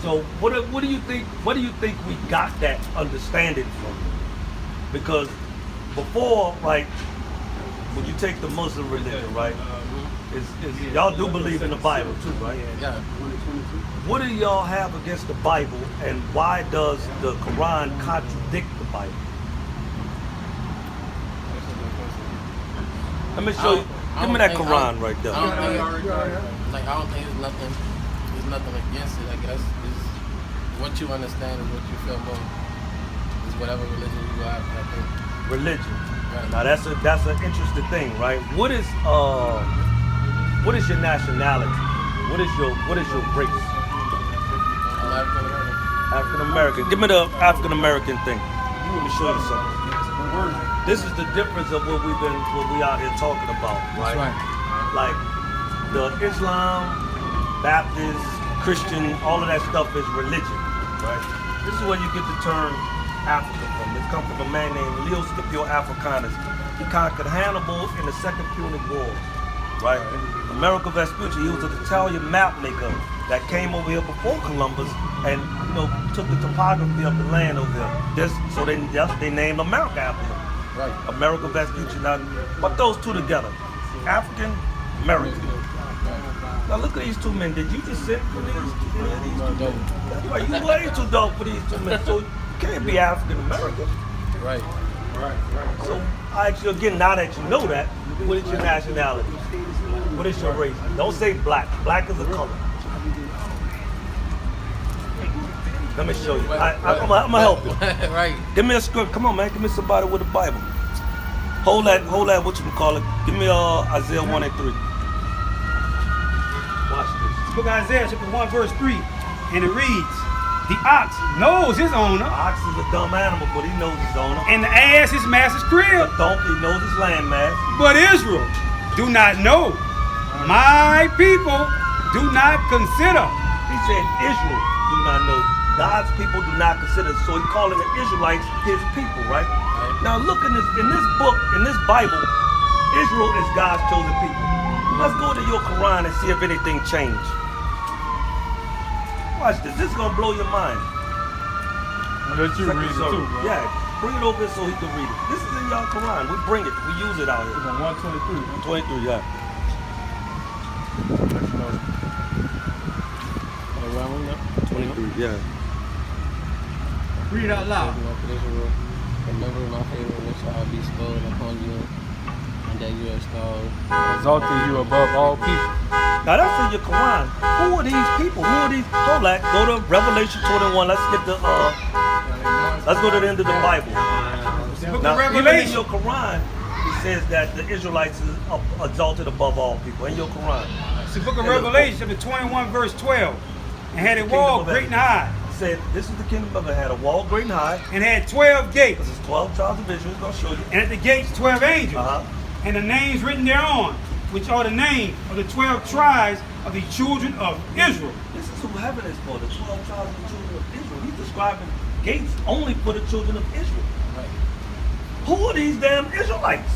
So what do you think? What do you think we got that understanding from? Because before, like, when you take the Muslim religion, right? Y'all do believe in the Bible too, right? Yeah. What do y'all have against the Bible, and why does the Quran contradict the Bible? Let me show you. Give me that Quran right there. I don't think there's nothing against it. I guess it's what you understand is what you feel more. Is whatever religion you go after. I think. Religion. Right. Now that's an interesting thing, right? What is your nationality? What is your race? I'm African American. African American. Give me the African American thing. Let me show you something. This is the difference of what we out here talking about, right? That's right. Like the Islam, Baptist, Christian, all of that stuff is religion, right? This is where you get the term Africa from. It comes from a man named Leo Scipio Africanus. He conquered Hannibal in the Second Punic Wars, right? Amerigo Vespucci, he was an Italian map maker that came over here before Columbus and took the topography of the land over here. So they named America after him. Right. Amerigo Vespucci. Now, put those two together. African American. Now look at these two men. Did you just sit for these two men? Right, you way too dope for these two men. So you can't be African American. Right. So I ask you again, now that you know that, what is your nationality? What is your race? Don't say black. Black is a color. Let me show you. I'm gonna help you. Right. Give me a script. Come on, man. Give me somebody with a Bible. Hold that. What you call it? Give me Isaiah 1 and 3. Watch this. The book of Isaiah, chapter 1, verse 3, and it reads, "The ox knows his owner, Ox is a dumb animal, but he knows his owner. and the ass his master's crib. The donkey knows his landmass. But Israel do not know. My people do not consider." He said Israel do not know. God's people do not consider. So he's calling the Israelites his people, right? Now look in this book, in this Bible, Israel is God's chosen people. Let's go to your Quran and see if anything changed. Watch this. This is gonna blow your mind. I'll let you read it too, bro. Yeah, bring it over so he can read it. This is in y'all Quran. We bring it. We use it out here. It's on 123. 23, yeah. Let you know. 23, yeah. Read it out loud. Remember my favor which I bestowed upon you, and that you installed. Exalted you above all people. Now that's in your Quran. Who are these people? Who are these? Hold on. Go to Revelation 21. Let's get the. Let's go to the end of the Bible. The book Now, of even in Revelation. your Quran, it says that the Israelites is exalted above all people. In your Quran, It's the book of Revelation, chapter 21, verse 12. And had a wall great and high, it said this is the kingdom of it. Had a wall great and high. and had 12 gates, This is 12 tribes of Israel. It's gonna show you. and at the gates 12 angels, and the names written thereon, which are the names of the 12 tribes of the children of Israel. This is who heaven is for. The 12 tribes of the children of Israel. He's describing gates only for the children of Israel. Who are these damn Israelites?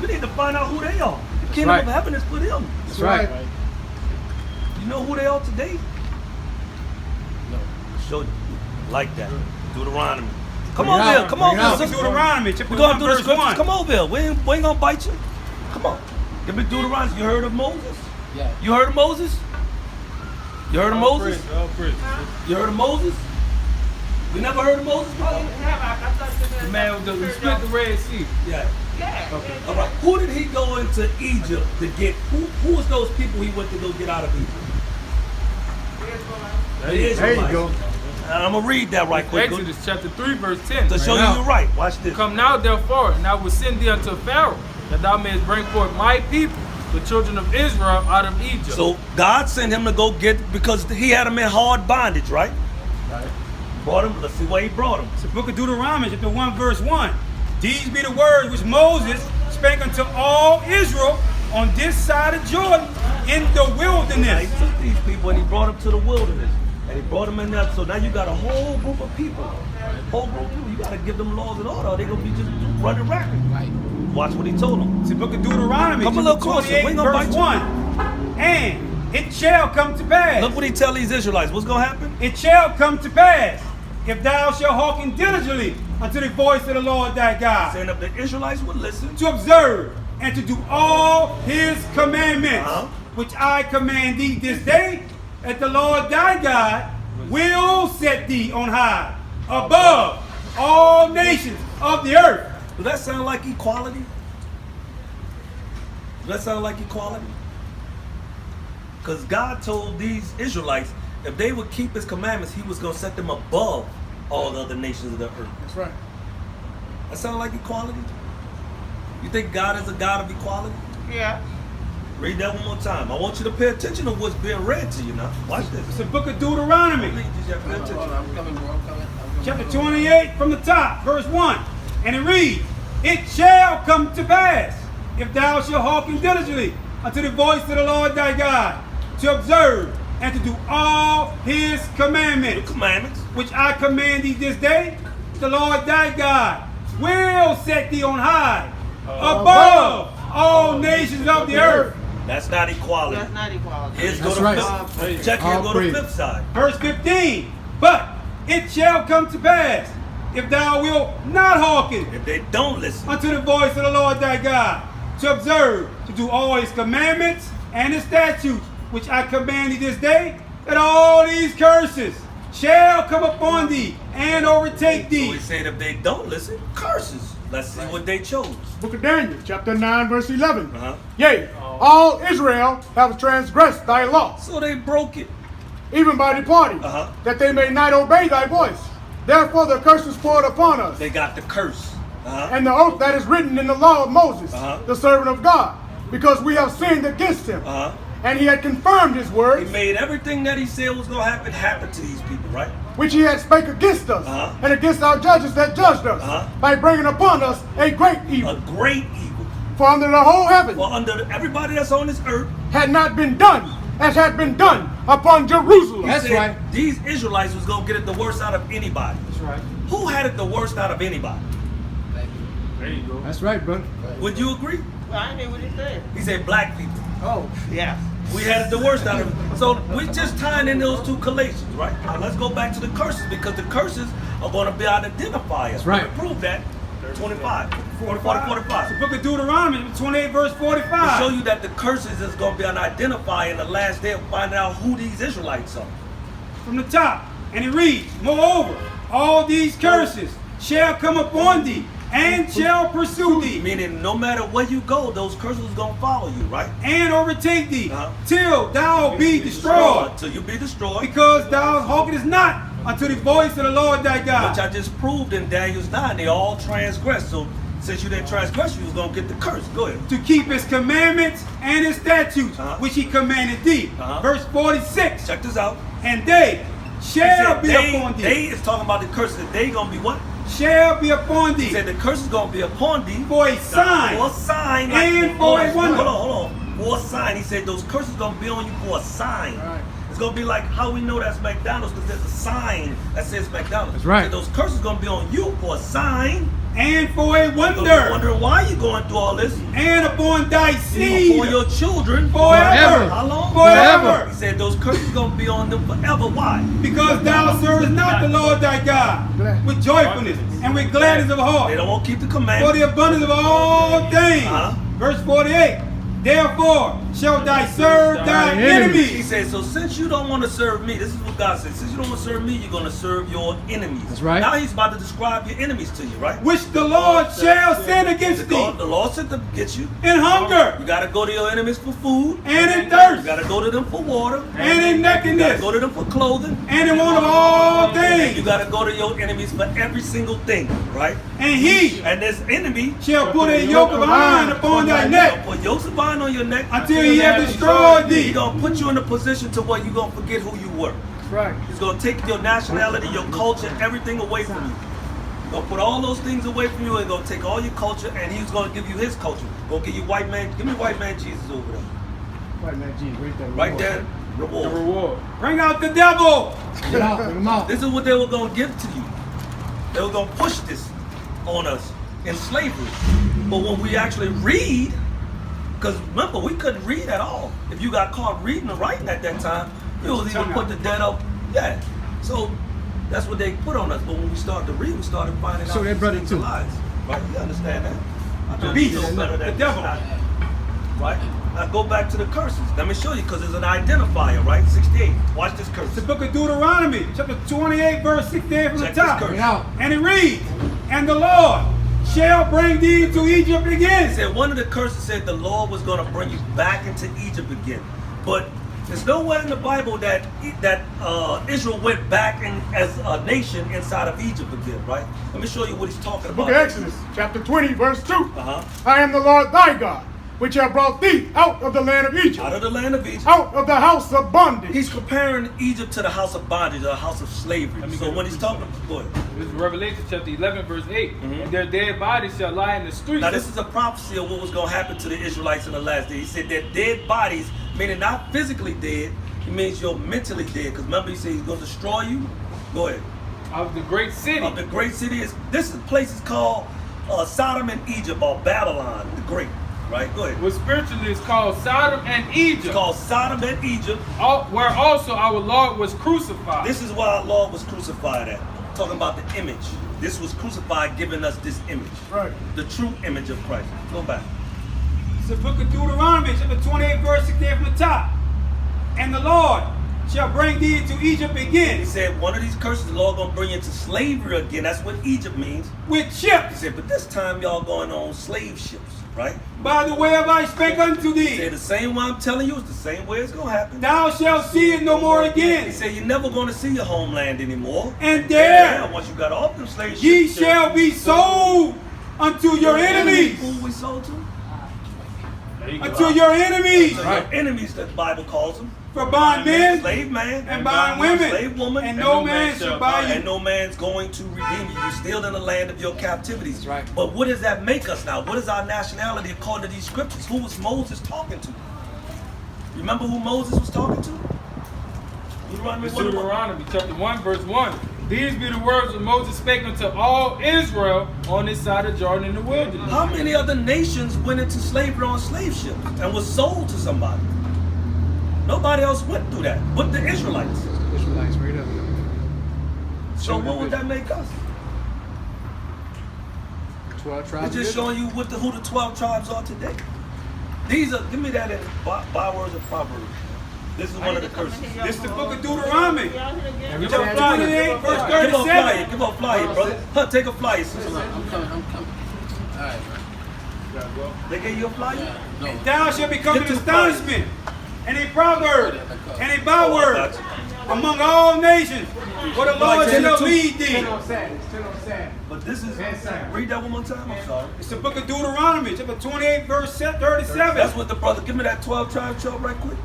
We need to find out who they are. The kingdom of heaven is for them. That's right. You know who they are today? No. Show you. Like that. Deuteronomy. Come over here. Come over here. Deuteronomy, chapter We're going 1, to do the verse scriptures. 1. Come over here. We ain't going to bite you. Come on. Give me Deuteronomy. You heard of Moses? Yeah. You heard of Moses? You heard of Moses? You heard of Moses? We never heard of Moses, probably? The man who split the Red Sea. Yeah. Okay. All right. Who did he go into Egypt to get? Who was those people he went to go get out of Egypt? There you go. And I'm going to read that right quick. Exodus chapter 3, verse 10. To show you you're right. Watch this. Come now, therefore, and I will send thee unto Pharaoh, that thou mayest bring forth my people, the children of Israel, out of Egypt. So God sent him to go get, because he had them in hard bondage, right? Right. Brought him. Let's see where he brought him. It's the book of Deuteronomy, chapter 1, verse 1. These be the words which Moses spake unto all Israel on this side of Jordan in the Now, wilderness. he took these people and he brought them to the wilderness. And he brought them in there. So now you got a whole group of people. Whole group of people. You got to give them laws and order. Or they're going to be just running racket. Right. Watch what he told them. It's the book of Deuteronomy, Come a little closer. We chapter ain't gonna 28, verse bite you. 1. And it shall come to pass. Look what he tell these Israelites. What's going to happen? It shall come to pass, if thou shalt hearken diligently unto the voice of the Lord thy God, Saying if the Israelites would listen, to observe and to do all his commandments, which I command thee this day, that the Lord thy God will set thee on high, above all nations of the earth. does that sound like equality? Does that sound like equality? Because God told these Israelites if they would keep his commandments, he was going to set them above all the other nations of the earth. That's right. That sound like equality? You think God is a God of equality? Yeah. Read that one more time. I want you to pay attention to what's being read to you now. Watch this. It's the book of Deuteronomy, Please, just have to pay Hold attention. on, I'm coming, bro. I'm coming. chapter 28 from the top, verse 1. And it reads, it shall come to pass, if thou shalt hearken diligently unto the voice of the Lord thy God, to observe and to do all his The commandments, commandments. which I command thee this day, the Lord thy God will set thee on high, above all nations of the earth. That's not equality. That's not equality. Here's go That's to right. flip. Check here, go to praise. flip side. Verse 15. But it shall come to pass, if thou wilt not hearken If they don't listen, unto the voice of the Lord thy God, to observe, to do all his commandments and his statutes, which I command thee this day, that all these curses shall come upon thee and overtake so thee. he said if they don't listen, curses. Let's see what they chose. Book of Daniel, chapter 9, verse 11. Uh-huh. Yea, all Israel have transgressed thy law, So they broke it. even by departing, Uh-huh. that they may not obey thy voice. Therefore the curse is poured upon us, They got the curse. Uh-huh. and the oath that is written in the law of Moses, Uh-huh. the servant of God, because we have sinned against him. Uh-huh. And he had confirmed his He words, made everything that he said was going to happen to these people, right? which he had spake against us, Uh-huh. and against our judges that judged us, Uh-huh. by bringing upon us a great A evil. great evil. For under the whole heaven Well, under everybody that's on this earth, had not been done as had been done upon Jerusalem. he said these Israelites was going to get it the worst out of anybody. That's right. Who had it the worst out of anybody? Thank you. There you go. That's right, brother. Would you agree? Well, I didn't hear what he said. He said black people. Oh, Yeah. We had it the worst out of it. So we just tying in those two collations, right? Now let's go back to the curses because the curses are going to be our identifiers. That's right. We prove that. 25. 45. 45. It's the book of Deuteronomy, 28 verse To 45. show you that the curses is going to be an identifier in the last day of finding out who these Israelites are. From the top. And it reads, moreover, all these curses shall come upon thee, and shall pursue thee, Meaning no matter where you go, those curses is going to follow you, right? and overtake thee, Uh-huh. till thou be destroyed, Till you be destroyed. because thou hearkenest not unto the voice of the Lord thy Which God. I just proved in Daniel's 9. They all transgressed. So since you didn't transgress, you was going to get the curse. Go ahead. To keep his commandments and his statutes, Uh-huh. which he commanded thee. Uh-huh. Verse 46. Check this out. And they He shall said be upon thee. they is talking about the curses. They going to be what? Shall be upon He thee said the curse is going to be upon thee. for a sign. For a sign. And for a wonder. Hold on. For a sign. He said those curses going to be on you for a sign. Right. It's going to be like how we know that's McDonald's because there's a sign that says McDonald's. That's right. He said those curses going to be on you for a sign. And for a You're gonna be wonder. wondering why you going through all this. And upon thy seed. For your children. Forever. How long? Forever. He said those curses going to be on them forever. Why? Because thou servest not the Lord thy God with joyfulness and with gladness of They heart, don't want to keep the for commandments. the abundance of all things. Uh-huh. Verse 48. Therefore shalt thou serve thy He enemies. said, so since you don't want to serve me, this is what God said, since you don't want to serve me, you're going to serve your enemies. That's right. Now he's about to describe your enemies to you, right? Which the Lord shall send against thee The Lord sent them to get you. in hunger You got to go to your enemies for food. and in You thirst got to go to them for water. and in You got to nakedness go to them for clothing. and in want of all You things. got to go to your enemies for every single thing, right? And he And this enemy shall put a yoke of iron upon thy neck put yokes of iron on your neck until he have destroyed He's thee. going to put you in a position to where you're going to forget who you were. that's right. He's going to take your nationality, your culture, everything away from you. He's going to put all those things away from you and going to take all your culture and he's going to give you his culture. Going to give you white man, give me white man Jesus over there. Right, man, Jesus, right there. Right there, The reward. reward. Bring out the devil. Get out, bring them out. This is what they were going to give to you. They were going to push this on us in slavery. But when we actually read Because remember, we couldn't read at all. If you got caught reading or writing at that time, you was even put the dead up. Yeah. So that's what they put on us. But when we started to read, we started finding out So that brother things too. are lies. Right? You understand that? I The know beast, you know better than the devil. Right? Now go back to the curses. Let me show you, because there's an identifier, right? 68. Watch this curse. It's the book of Deuteronomy, chapter 28, verse 68 from Check the top. this curse. Out. And it reads, and the Lord shall bring thee into Egypt It again. said one of the curses said the Lord was going to bring you back into Egypt again. But there's nowhere in the Bible that Israel went back as a nation inside of Egypt again, right? Let me show you what he's talking Book about. of Exodus, chapter 20, verse 2. Uh-huh. I am the Lord thy God, which have brought thee out of the land of Egypt, Out of the land of Egypt. out of the house of bondage. He's comparing Egypt to the house of bondage, or the house of slavery. Let me So get when it. he's talking, go ahead. This is Revelation chapter 11, verse 8. Mhm. And their dead bodies shall lie in the streets. Now this is a prophecy of what was going to happen to the Israelites in the last day. He said that dead bodies, meaning not physically dead, it means you're mentally dead. Because remember, he said he's going to destroy you. Go ahead. Of the great city. Of the great city this place is called Sodom and Egypt, or Babylon the Great. Right? Go ahead. Which spiritually is called Sodom and Egypt. It's called Sodom and Egypt. Where also our Lord was crucified. This is where our Lord was crucified at. Talking about the image. This was crucified, giving us this image. Right. The true image of Christ. Go back. It's the book of Deuteronomy, chapter 28, verse 68 from the top. And the Lord shall bring thee into Egypt He again said one of these curses, the Lord gonna bring you into slavery again. That's what Egypt means. with He ships said, but this time y'all going on slave ships, right? by the way of I spake unto He said thee. the same way I'm telling you, it's the same way it's gonna happen. Thou shalt see it no more He again. said you're never gonna see your homeland anymore. And there once you got off them slave ships, ye shall be sold unto your enemies. Who we sold to? There you go. Unto your enemies. So your enemies, that the Bible calls them. For bondmen Slave man and bondwomen. slave woman, And no man shall buy and you. no man's going to redeem you. You're still in the land of your captivity. That's right. But what does that make us now? What is our nationality according to these scriptures? Who was Moses talking to? Remember who Moses was talking to? Deuteronomy It's 1:1. Deuteronomy chapter 1, verse 1. These be the words of Moses spake unto all Israel on this side of Jordan in the wilderness. How many other nations went into slavery on slave ships and was sold to somebody? Nobody else went through that but the Israelites. Israelites, right up. So what would that make us? 12 tribes. It's just showing you what who the 12 tribes are today. These are, give me that in bywords of Proverbs. This is one of the curses. This is the book of Deuteronomy. Every Chapter time- 28, verse Give a flyer, 37. give a flyer, brother. Huh, take a flyer, sister. I'm coming. All right, bro. They gave you a flyer? Yeah, no. And thou shalt become an Get to astonishment, and a proverb, and a Oh, byword I got you. among all nations. For the Lord shall lead thee. But this is, read that one more time, I'm sorry. It's the book of Deuteronomy, chapter 28, verse 37. That's what the brother, give me that 12 tribe chart right quick.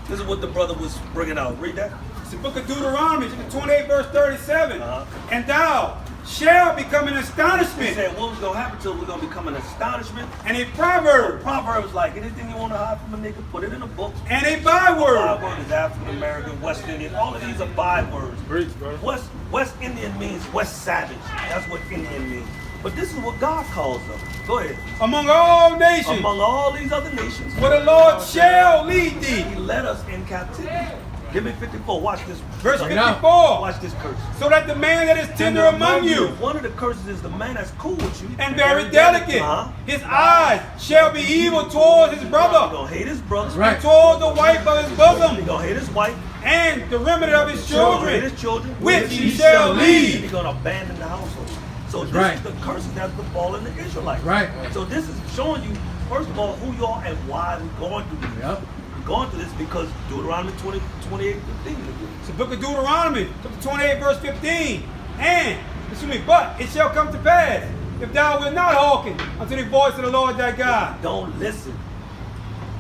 This is what the brother was bringing out. Read that. It's the book of Deuteronomy, chapter 28, verse 37. Uh-huh. And thou shalt become an He astonishment, said what was going to happen to us, we're going to become an astonishment. and a proverb, Proverbs like anything you want to hide from a nigga, put it in a book. and a byword. Byword is African American, West Indian. All of these are bywords. Preach, bro. West Indian means West Savage. That's what Indian means. But this is what God calls them. Go ahead. Among all nations. Among all these other nations, For the Lord shall lead thee. He led us in captivity. Give me 54. Watch this. Verse Watch 54. this curse. So that the man that is tender among you, One of the curses is the man that's cool with you and very delicate, Uh-huh. his eyes shall be evil towards his He brother, gonna hate his brother. and toward the wife of his He bosom, gonna hate his wife. and the remnant of his Hate children, his children. which he shall He lead. gonna abandon the household. So this Right. is the curses that's befallen the Israelites. Right. So this is showing you, first of all, who you are and why we're going through this. Yep. We're going through this because Deuteronomy 28, 15. It's the book of Deuteronomy, chapter 28, verse 15. And, but it shall come to pass, if thou wilt not hearken unto the voice of the Lord thy God, Don't listen.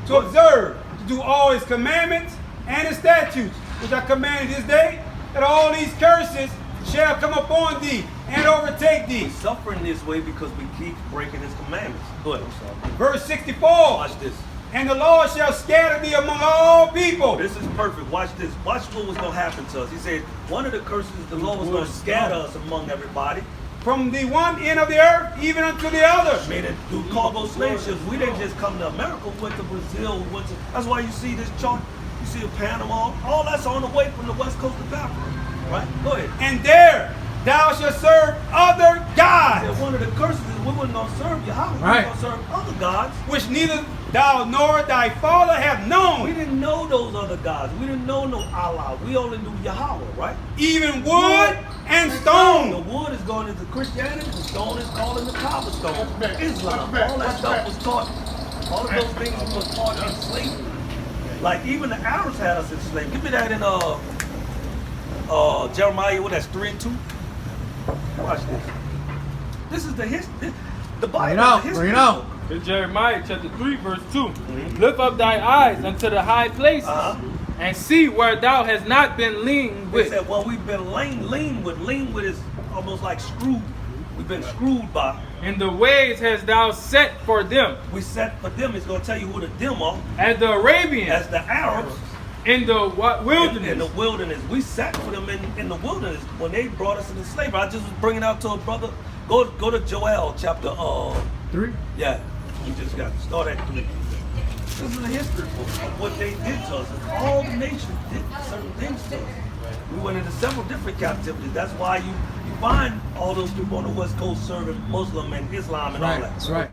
to observe, to do all his commandments and his statutes, which I commanded this day, that all these curses shall come upon thee and overtake thee. We're suffering this way because we keep breaking his commandments. Go ahead, I'm sorry. Verse 64. Watch this. And the Lord shall scatter thee among all people. This is perfect. Watch this. Watch what was going to happen to us. He said one of the curses, the Lord was going to scatter us among everybody. from the one end of the earth even unto the other. Meaning through cargo slave ships, we didn't just come to America, we went to Brazil, we went to, that's why you see this chart, you see Panama, all that's on the way from the west coast of Africa, right? Go ahead. And there thou shalt serve other gods, And one of the curses is we wasn't going to serve Yahweh, we Right. were going to serve other gods. which neither thou nor thy father have We known, didn't know those other gods. We didn't know no Allah. We only knew Yahweh, right? even wood and The stone. wood is going into Christianity. The stone is called in the Kaaba stone. That's fair. Islam. That's fair. All that That's stuff fair. was taught. All of those things was taught in slavery. Like even the Arabs had us in slavery. Give me that in Jeremiah. What that's 3 and 2. Watch this. This is the history. The Bible. out, is the history bring it out. book. In Jeremiah chapter 3, verse 2. Lift up thy eyes unto the high places, Uh-huh. and see where thou hast not been lean They with. said, well, we've been lean with. Lean with is almost like screwed. We've been screwed by. And the ways hast thou set for them, We set for them. It's going to tell you who the them are. as the Arabians As the Arabs in the wilderness. in the wilderness. We sat for them in the wilderness when they brought us into slavery. I just was bringing out to a brother. Go to Joel chapter 3. yeah. We just got to start at 3. This is a history book of what they did to us. And all the nations did certain things to us. We went into several different captivities. That's why you find all those people on the West Coast serving Muslim and Islam and all that. That's right.